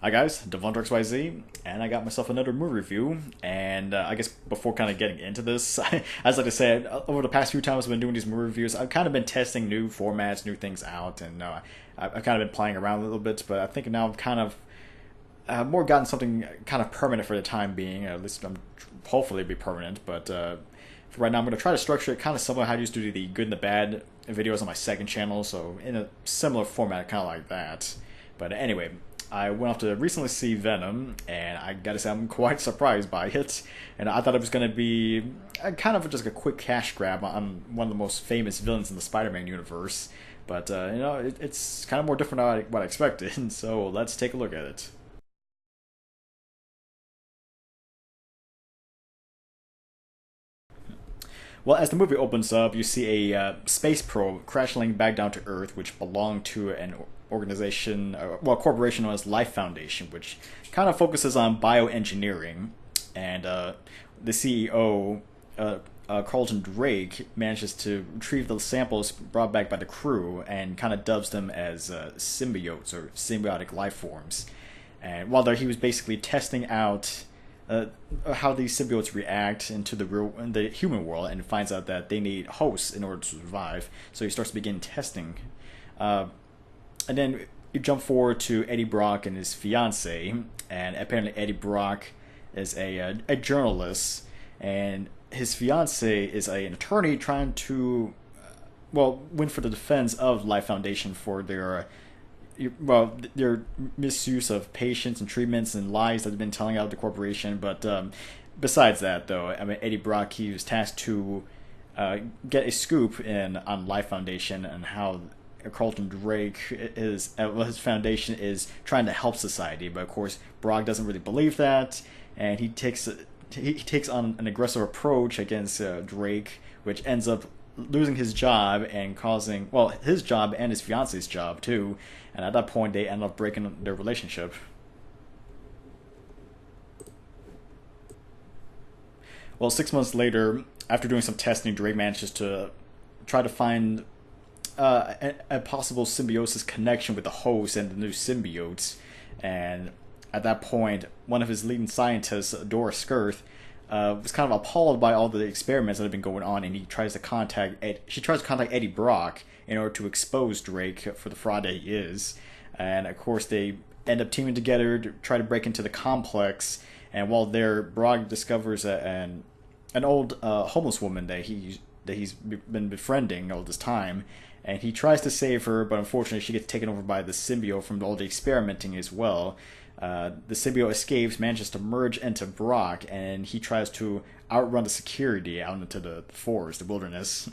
Hi guys, DevilHunterXYZ, and I got myself another movie review. And I guess before kind of getting into this, as like I said, over the past few times I've been doing these movie reviews, I've kind of been testing new formats, new things out, and I've kind of been playing around a little bit. But I think now I've kind of more gotten something kind of permanent for the time being. At least I'm hopefully it'll be permanent. But for right now, I'm going to try to structure it kind of similar to how I used to do the good and the bad videos on my second channel. So in a similar format, kind of like that. But anyway, I went off to recently see Venom, and I gotta say I'm quite surprised by it. And I thought it was gonna be kind of just a quick cash grab on one of the most famous villains in the Spider-Man universe. But it's kind of more different than what I expected. So let's take a look at it. Well, as the movie opens up, you see a space probe crash landing back down to Earth, which belonged to an organization, a corporation known as Life Foundation, which kind of focuses on bioengineering. And the CEO, Carlton Drake, manages to retrieve the samples brought back by the crew and kind of dubs them as symbiotes or symbiotic life forms. And while there, he was basically testing out how these symbiotes react into in the human world, and finds out that they need hosts in order to survive. So he starts to begin testing. And then you jump forward to Eddie Brock and his fiance, and apparently Eddie Brock is a journalist, and his fiance is an attorney trying to win for the defense of Life Foundation for their misuse of patients and treatments and lies that have been telling out of the corporation. But besides that, though, I mean, Eddie Brock, he was tasked to get a scoop on Life Foundation and how Carlton Drake his foundation is trying to help society. But of course, Brock doesn't really believe that, and he takes on an aggressive approach against Drake, which ends up losing his job and causing his job and his fiance's job too. And at that point, they end up breaking their relationship. Well, 6 months later, after doing some testing, Drake manages to try to find a possible symbiosis connection with the host and the new symbiotes. And at that point, one of his leading scientists, Doris Skirth, was kind of appalled by all the experiments that have been going on, and she tries to contact Eddie Brock in order to expose Drake for the fraud that he is. And of course, they end up teaming together to try to break into the complex. And while there, Brock discovers an old homeless woman that he's been befriending all this time, and he tries to save her, but unfortunately she gets taken over by the symbiote from all the experimenting as well. The symbiote escapes, manages to merge into Brock, and he tries to outrun the security out into the forest, the wilderness.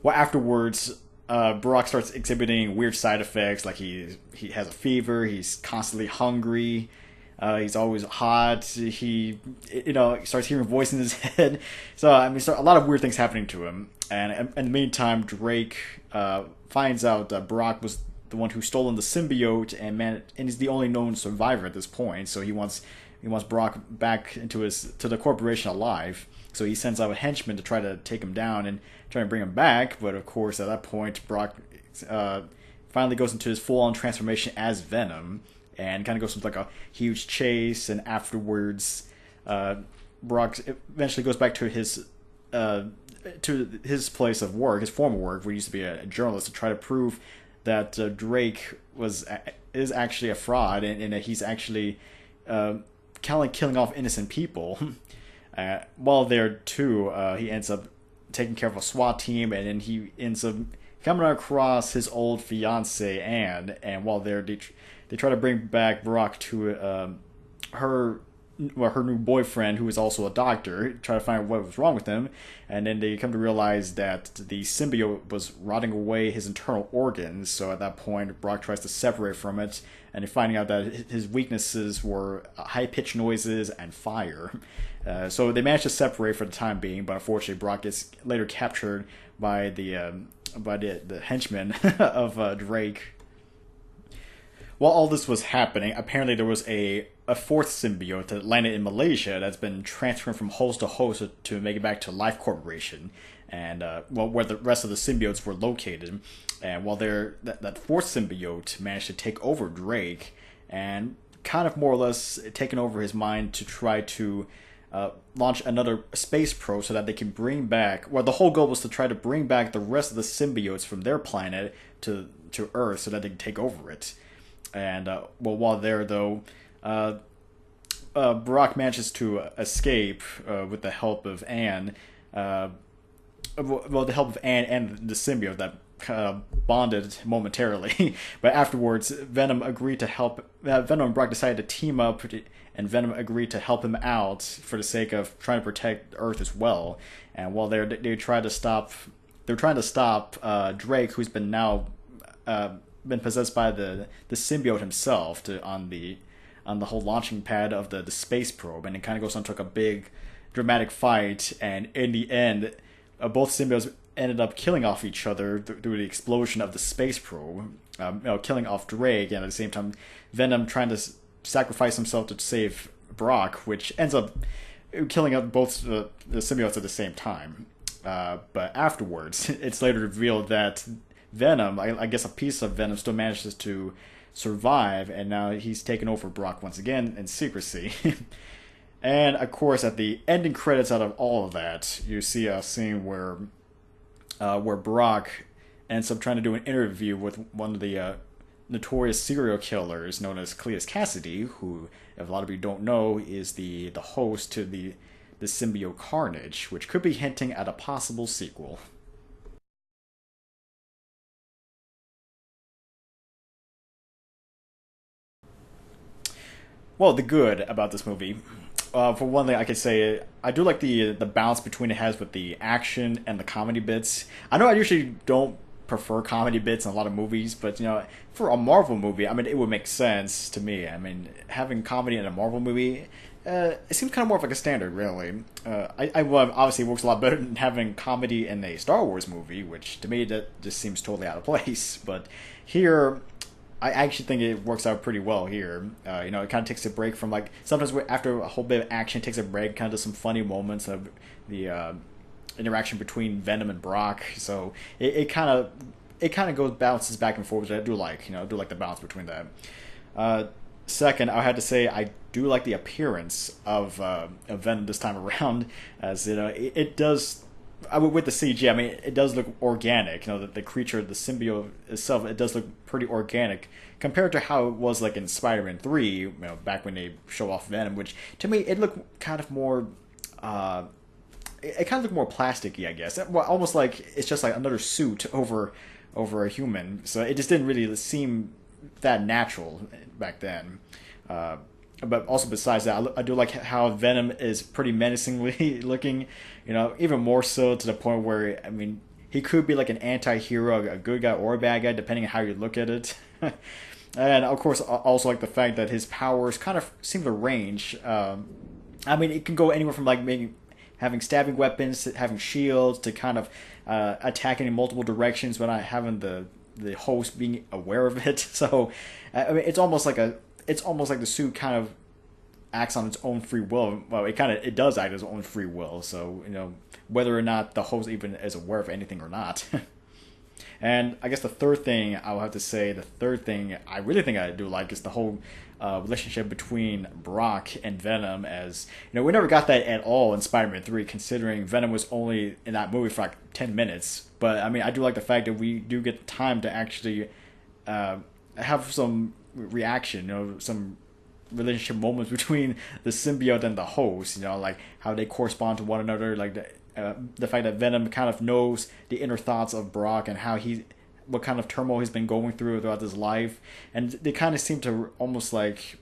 Well, afterwards, Brock starts exhibiting weird side effects, like he has a fever, he's constantly hungry, he's always hot, he starts hearing voices in his head. So I mean, a lot of weird things happening to him. And in the meantime, Drake finds out that Brock was the one who stolen the symbiote, and is the only known survivor at this point. So he wants Brock back to the corporation alive. So he sends out a henchman to try to take him down and try to bring him back. But of course, at that point, Brock finally goes into his full-on transformation as Venom, and kind of goes into like a huge chase. And afterwards, Brock eventually goes back to his place of work, his former work, where he used to be a journalist, to try to prove that Drake is actually a fraud, and that he's actually kind of like killing off innocent people. While there too, he ends up taking care of a SWAT team, and then he ends up coming across his old fiance Anne. And while there, they try to bring back Brock to her new boyfriend, who is also a doctor, try to find out what was wrong with him. And then they come to realize that the symbiote was rotting away his internal organs. So at that point, Brock tries to separate from it, and finding out that his weaknesses were high-pitched noises and fire. So they managed to separate for the time being, but unfortunately Brock gets later captured by the henchmen of Drake. While all this was happening, apparently there was a fourth symbiote that landed in Malaysia that's been transferred from host to host to make it back to Life Corporation. and well, where the rest of the symbiotes were located. And while that fourth symbiote managed to take over Drake and kind of more or less taken over his mind to try to launch another space probe so that they can bring back. Well, the whole goal was to try to bring back the rest of the symbiotes from their planet to Earth so that they can take over it. And well, while there though, Brock manages to escape with the help of Anne. Well, the help of Anne and the symbiote that bonded momentarily, but afterwards, Venom agreed to help. Venom and Brock decided to team up, and Venom agreed to help him out for the sake of trying to protect Earth as well. And while they tried to stop, they're trying to stop Drake, who's been now been possessed by the symbiote himself, on the whole launching pad of the space probe, and it kind of goes on to like a big dramatic fight, and in the end, both symbiotes ended up killing off each other through the explosion of the space probe, killing off Drake, and at the same time, Venom trying to sacrifice himself to save Brock, which ends up killing up both the symbiotes at the same time. But afterwards, it's later revealed that Venom, I guess a piece of Venom, still manages to survive, and now he's taken over Brock once again in secrecy. And of course, at the ending credits out of all of that, you see a scene where Brock ends up trying to do an interview with one of the notorious serial killers known as Cletus Cassidy, who, if a lot of you don't know, is the host to the symbiote Carnage, which could be hinting at a possible sequel. Well, the good about this movie, for one thing, I could say I do like the balance between it has with the action and the comedy bits. I know I usually don't prefer comedy bits in a lot of movies, but for a Marvel movie, I mean, it would make sense to me. I mean, having comedy in a Marvel movie, it seems kind of more of like a standard, really. Well, obviously, it works a lot better than having comedy in a Star Wars movie, which to me that just seems totally out of place. But here, I actually think it works out pretty well here. It kind of takes a break from sometimes after a whole bit of action, it takes a break, kind of does some funny moments of the interaction between Venom and Brock. So it kind of goes bounces back and forth, which I do like. I do like the balance between that. Second, I had to say I do like the appearance of Venom this time around, as it does. With the CG, I mean, it does look organic. The creature, the symbiote itself, it does look pretty organic compared to how it was like in Spider-Man 3, back when they show off Venom, which to me it looked kind of more. It kind of looked more plasticky, I guess. Well, almost like it's just like another suit over a human. So it just didn't really seem that natural back then. But also besides that, I do like how Venom is pretty menacingly looking, even more so to the point where, I mean, he could be like an anti-hero, a good guy or a bad guy, depending on how you look at it. And of course, also like the fact that his powers kind of seem to range. I mean, it can go anywhere from maybe having stabbing weapons, to having shields, to kind of attacking in multiple directions without having the host being aware of it. So, I mean, it's almost like the suit kind of acts on its own free will. Well, it does act on its own free will. So whether or not the host even is aware of anything or not. And I guess the third thing I really think I do like is the whole relationship between Brock and Venom. As we never got that at all in Spider-Man 3, considering Venom was only in that movie for 10 minutes. But I mean, I do like the fact that we do get time to actually have some reaction, some relationship moments between the symbiote and the host, like how they correspond to one another, like the fact that Venom kind of knows the inner thoughts of Brock and what kind of turmoil he's been going throughout his life, and they kind of seem to almost like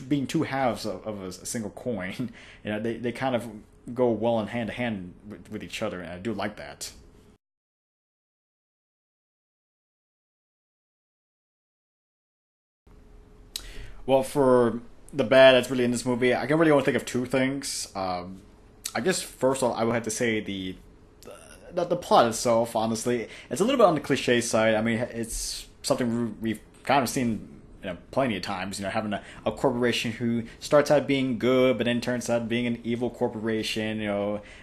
being two halves of a single coin. They kind of go well in hand to hand with each other, and I do like that. Well, for the bad that's really in this movie, I can really only think of two things. I guess first off, I would have to say the plot itself. Honestly, it's a little bit on the cliche side. I mean, it's something we've kind of seen plenty of times. Having a corporation who starts out being good, but then turns out being an evil corporation.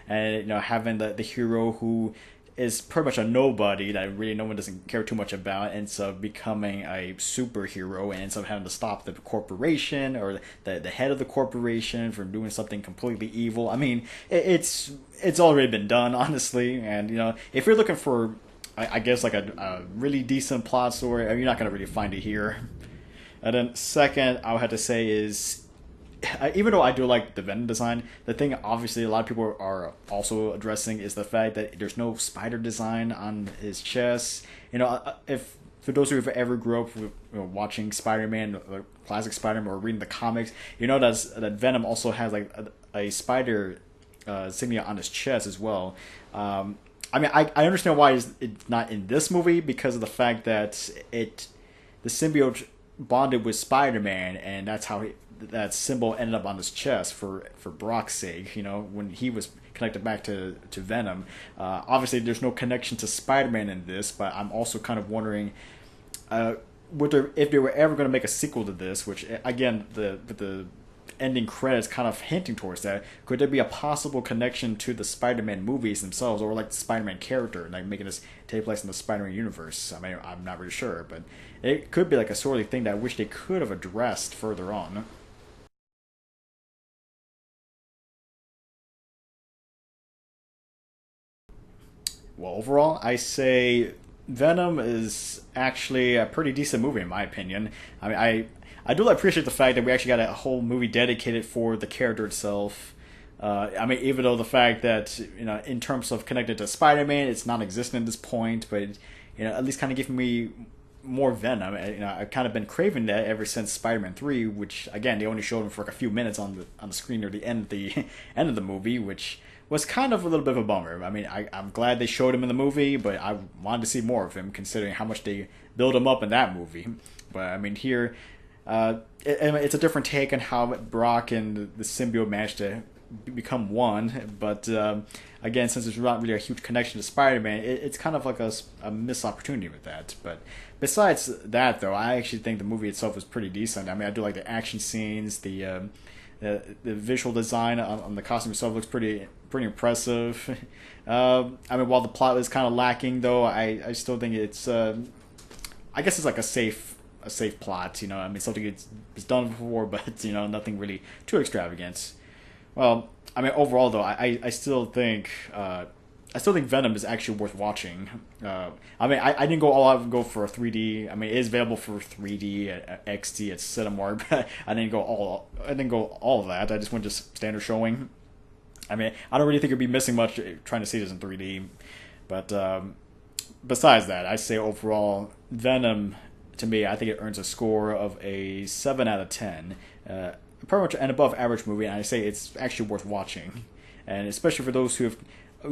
And having the hero who is pretty much a nobody that really no one doesn't care too much about, ends up becoming a superhero and ends up having to stop the corporation or the head of the corporation from doing something completely evil. I mean, it's already been done, honestly. And if you're looking for, I guess, like a really decent plot story, you're not gonna really find it here. And then second, I would have to say is, even though I do like the Venom design, the thing obviously a lot of people are also addressing is the fact that there's no spider design on his chest. If for those who have ever grew up with, watching Spider-Man, classic Spider-Man, or reading the comics, that Venom also has like a spider insignia on his chest as well. I mean, I understand why it's not in this movie, because of the fact that the symbiote bonded with Spider-Man, and that's how that symbol ended up on his chest for Brock's sake. When he was connected back to Venom. Obviously, there's no connection to Spider-Man in this, but I'm also kind of wondering, if they were ever going to make a sequel to this, which again the ending credits kind of hinting towards that. Could there be a possible connection to the Spider-Man movies themselves, or like the Spider-Man character, like making this take place in the Spider-Man universe? I mean, I'm not really sure, but it could be like a sort of thing that I wish they could have addressed further on. Well, overall, I say Venom is actually a pretty decent movie in my opinion. I mean, I do appreciate the fact that we actually got a whole movie dedicated for the character itself. I mean, even though the fact that in terms of connected to Spider-Man, it's non-existent at this point, but at least kind of giving me more Venom. I've kind of been craving that ever since Spider-Man 3, which again they only showed him for like a few minutes on the screen near the end of the end of the movie, which was kind of a little bit of a bummer. I mean, I'm glad they showed him in the movie, but I wanted to see more of him, considering how much they build him up in that movie. But I mean, here, it's a different take on how Brock and the symbiote managed to become one. But again, since there's not really a huge connection to Spider-Man, it's kind of like a missed opportunity with that. But besides that, though, I actually think the movie itself is pretty decent. I mean, I do like the action scenes, the visual design on the costume itself looks pretty impressive. I mean, while the plot is kind of lacking, though, I still think it's I guess it's like a safe plot. I mean, something it's done before, but nothing really too extravagant. Well, I mean, overall though, I still think Venom is actually worth watching. I mean, I didn't go all out and go for a 3D. I mean, it is available for 3D at XD at Cinemark, but I didn't go all of that. I just went just standard showing. I mean, I don't really think it'd be missing much trying to see this in 3D. But besides that, I say overall, Venom, to me, I think it earns a score of a 7 out of 10. Pretty much an above average movie, and I say it's actually worth watching. And especially for those who've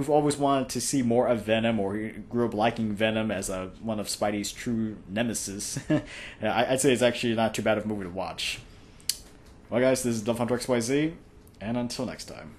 always wanted to see more of Venom, or grew up liking Venom as one of Spidey's true nemesis, I'd say it's actually not too bad of a movie to watch. Well, guys, this is DevilHunterXYZ, and until next time.